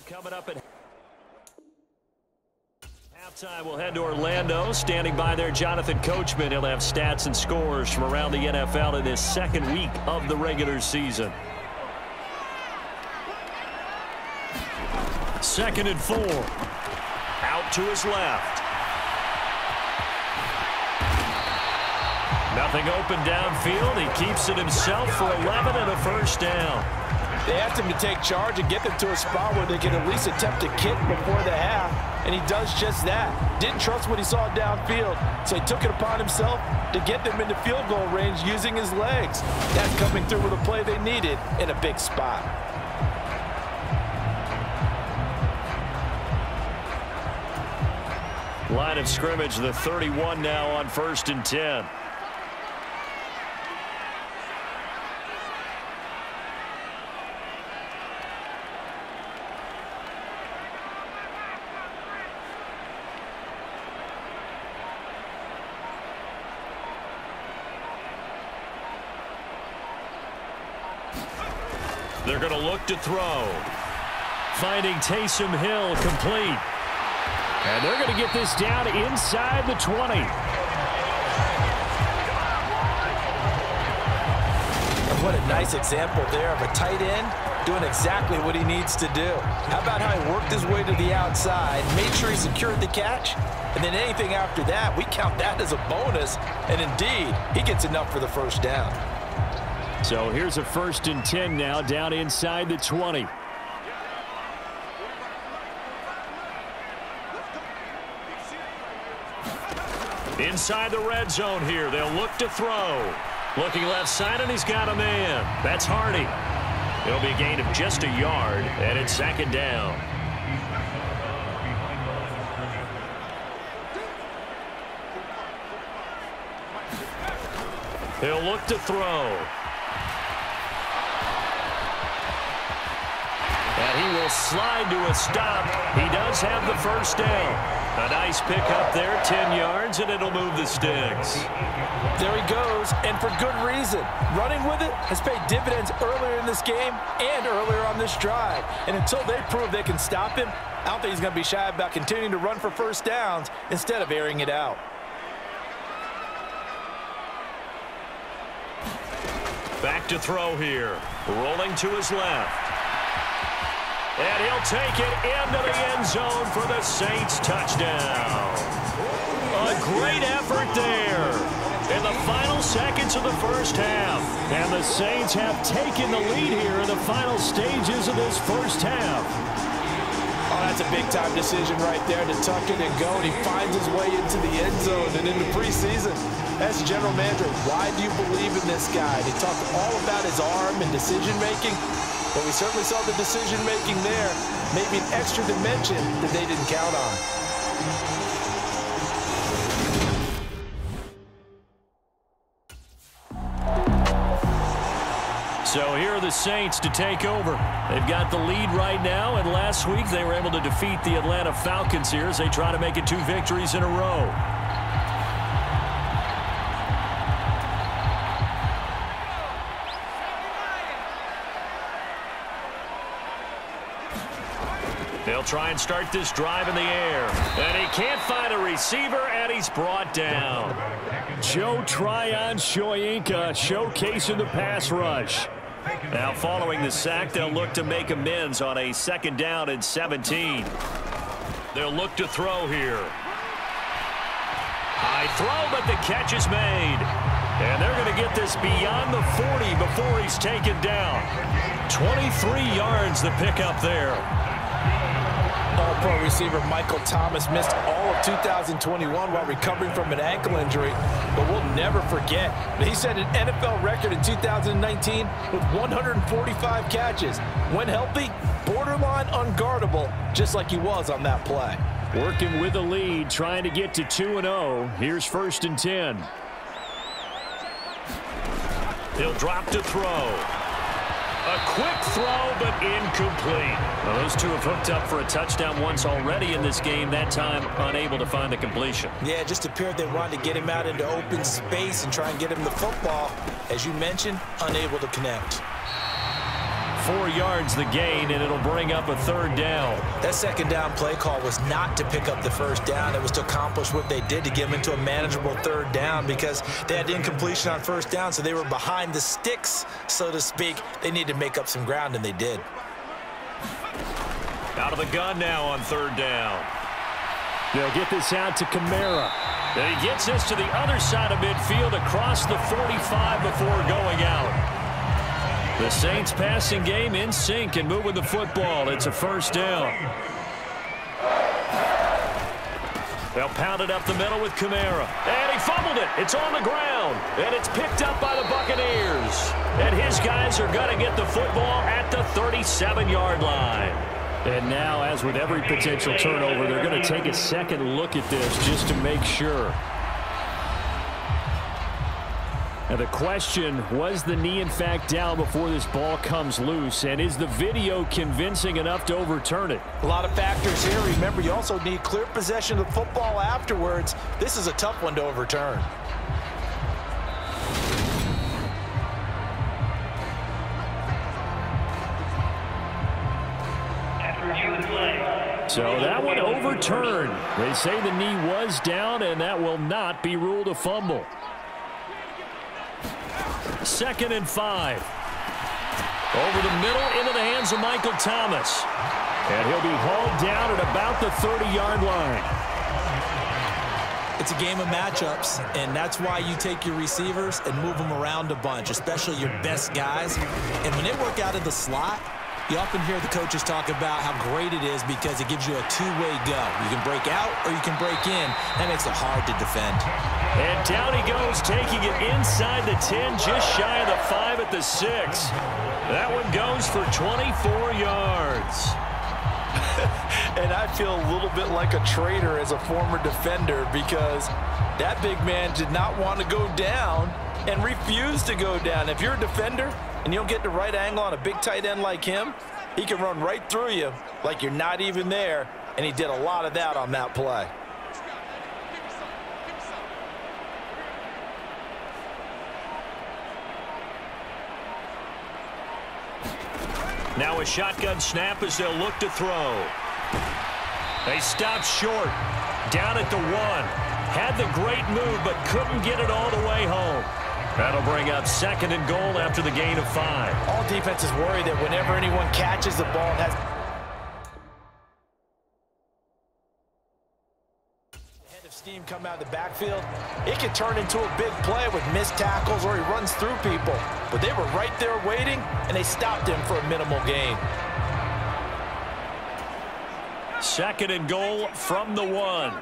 Coming up at halftime, we'll head to Orlando. Standing by there, Jonathan Coachman. He'll have stats and scores from around the NFL in this second week of the regular season. 2nd and 4. Out to his left. Nothing open downfield. He keeps it himself for 11 and a first down. They asked him to take charge and get them to a spot where they can at least attempt to kick before the half, and he does just that. Didn't trust what he saw downfield, so he took it upon himself to get them into field goal range using his legs. That's coming through with a play they needed in a big spot. Line of scrimmage, the 31 now on 1st and 10. They're going to look to throw. Finding Taysom Hill complete. And they're going to get this down inside the 20. And what a nice example there of a tight end doing exactly what he needs to do. How about how he worked his way to the outside, made sure he secured the catch, and then anything after that, we count that as a bonus. And indeed, he gets enough for the first down. So here's a 1st and 10 now, down inside the 20. Inside the red zone here. They'll look to throw. Looking left side, and he's got a man. That's Hardy. It'll be a gain of just a yard, and it's 2nd down. He'll look to throw. And he will slide to a stop. He does have the first down. A nice pickup there, 10 yards, and it'll move the sticks. There he goes, and for good reason. Running with it has paid dividends earlier in this game and earlier on this drive. And until they prove they can stop him, I don't think he's going to be shy about continuing to run for first downs instead of airing it out. Back to throw here. Rolling to his left. And he'll take it into the end zone for the Saints touchdown. A great effort there in the final seconds of the first half. And the Saints have taken the lead here in the final stages of this first half. Oh, that's a big-time decision right there to tuck it and go. And he finds his way into the end zone and into preseason. As general manager, why do you believe in this guy? They talk all about his arm and decision-making. But we certainly saw the decision-making there. Maybe an extra dimension that they didn't count on. So here are the Saints to take over. They've got the lead right now, and last week they were able to defeat the Atlanta Falcons here as they try to make it 2 victories in a row. They'll try and start this drive in the air. And he can't find a receiver, and he's brought down. Joe Tryon-Shoyinka showcasing the pass rush. Now following the sack, they'll look to make amends on a 2nd down and 17. They'll look to throw here. High throw, but the catch is made. And they're going to get this beyond the 40 before he's taken down. 23 yards the pickup there. All-pro receiver Michael Thomas missed all of 2021 while recovering from an ankle injury, but we'll never forget that he set an NFL record in 2019 with 145 catches. When healthy, borderline unguardable, just like he was on that play. Working with the lead, trying to get to 2-0. Here's 1st and 10. He'll drop to throw. A quick throw, but incomplete. Well, those two have hooked up for a touchdown once already in this game, that time unable to find the completion. Yeah, it just appeared they wanted to get him out into open space and try and get him the football. As you mentioned, unable to connect. 4 yards the gain, and it'll bring up a 3rd down. That 2nd down play call was not to pick up the 1st down. It was to accomplish what they did, to get them into a manageable 3rd down, because they had incompletion on 1st down, so they were behind the sticks, so to speak. They needed to make up some ground, and they did. Out of the gun now on 3rd down. They'll get this out to Kamara. And he gets this to the other side of midfield across the 45 before going out. The Saints passing game in sync and moving the football. It's a 1st down. They'll pound it up the middle with Kamara. And he fumbled it. It's on the ground. And it's picked up by the Buccaneers. And his guys are going to get the football at the 37-yard line. And now, as with every potential turnover, they're going to take a second look at this just to make sure. Now the question, was the knee in fact down before this ball comes loose? And is the video convincing enough to overturn it? A lot of factors here. Remember, you also need clear possession of the football afterwards. This is a tough one to overturn. So that one overturned. They say the knee was down, and that will not be ruled a fumble. 2nd and 5. Over the middle into the hands of Michael Thomas. And he'll be hauled down at about the 30-yard line. It's a game of matchups, and that's why you take your receivers and move them around a bunch, especially your best guys. And when they work out of the slot, you often hear the coaches talk about how great it is because it gives you a two-way go. You can break out or you can break in. That makes it hard to defend. And down he goes, taking it inside the 10, just shy of the 5 at the 6. That one goes for 24 yards. And I feel a little bit like a traitor as a former defender because that big man did not want to go down and refused to go down. If you're a defender and you don't get the right angle on a big tight end like him, he can run right through you like you're not even there, and he did a lot of that on that play. Now a shotgun snap as they'll look to throw. They stopped short, down at the 1. Had the great move, but couldn't get it all the way home. That'll bring up 2nd and goal after the gain of 5. All defenses worry that whenever anyone catches the ball and has head of steam come out of the backfield, it can turn into a big play with missed tackles or he runs through people. But they were right there waiting, and they stopped him for a minimal gain. 2nd and goal from the 1.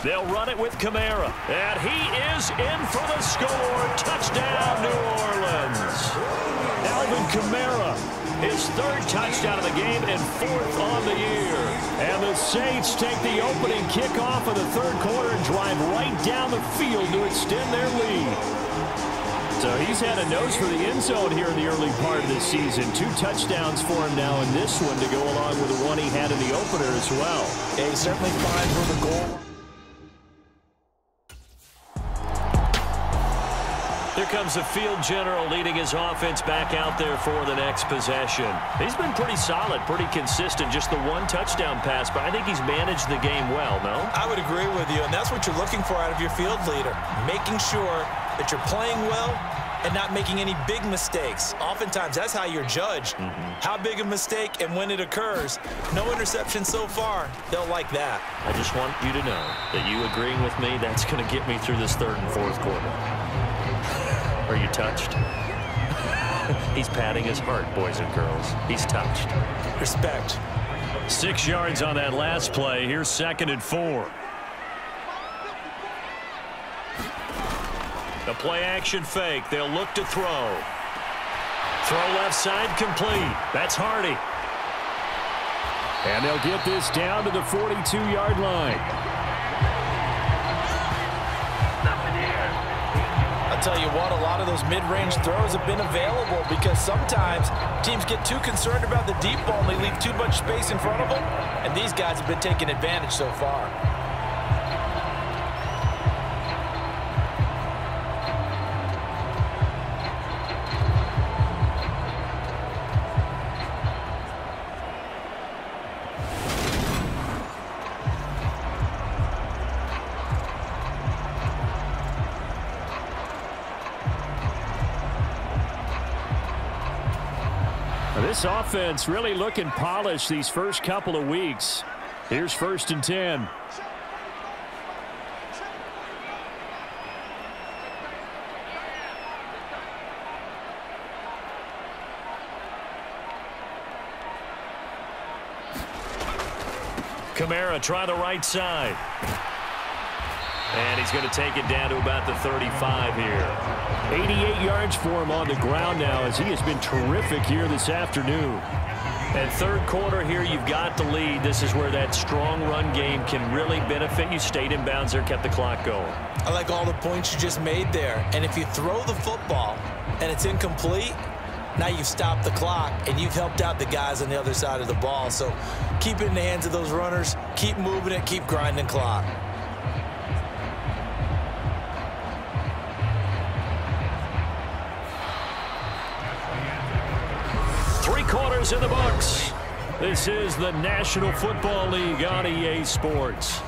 They'll run it with Kamara. And he is in for the score. Touchdown, New Orleans. Alvin Kamara, his 3rd touchdown of the game and 4th on the year. And the Saints take the opening kickoff of the 3rd quarter and drive right down the field to extend their lead. So he's had a nose for the end zone here in the early part of this season. 2 touchdowns for him now in this one to go along with the one he had in the opener as well. Yeah, he certainly finds where the goal. Here comes the field general leading his offense back out there for the next possession. He's been pretty solid, pretty consistent, just the 1 touchdown pass, but I think he's managed the game well, no? I would agree with you, and that's what you're looking for out of your field leader, making sure that you're playing well and not making any big mistakes. Oftentimes, that's how you're judged. How big a mistake and when it occurs. No interception so far. They'll like that. I just want you to know that you agreeing with me, that's going to get me through this 3rd and 4th quarter. Are you touched? He's patting his heart, boys and girls. He's touched. Respect. 6 yards on that last play. Here's 2nd and 4. The play action fake. They'll look to throw. Throw left side complete. That's Hardy. And they'll get this down to the 42-yard line. I'll tell you what, a lot of those mid-range throws have been available because sometimes teams get too concerned about the deep ball and they leave too much space in front of them, and these guys have been taking advantage so far. This offense really looking polished these first couple of weeks. Here's 1st and 10. Kamara try the right side. And he's going to take it down to about the 35 here. 88 yards for him on the ground now as he has been terrific here this afternoon. And third quarter here, you've got the lead. This is where that strong run game can really benefit you. Stayed in bounds there, kept the clock going. I like all the points you just made there. And if you throw the football and it's incomplete, now you've stopped the clock and you've helped out the guys on the other side of the ball. So keep it in the hands of those runners. Keep moving it. Keep grinding clock. Quarters in the books. This is the National Football League on EA Sports.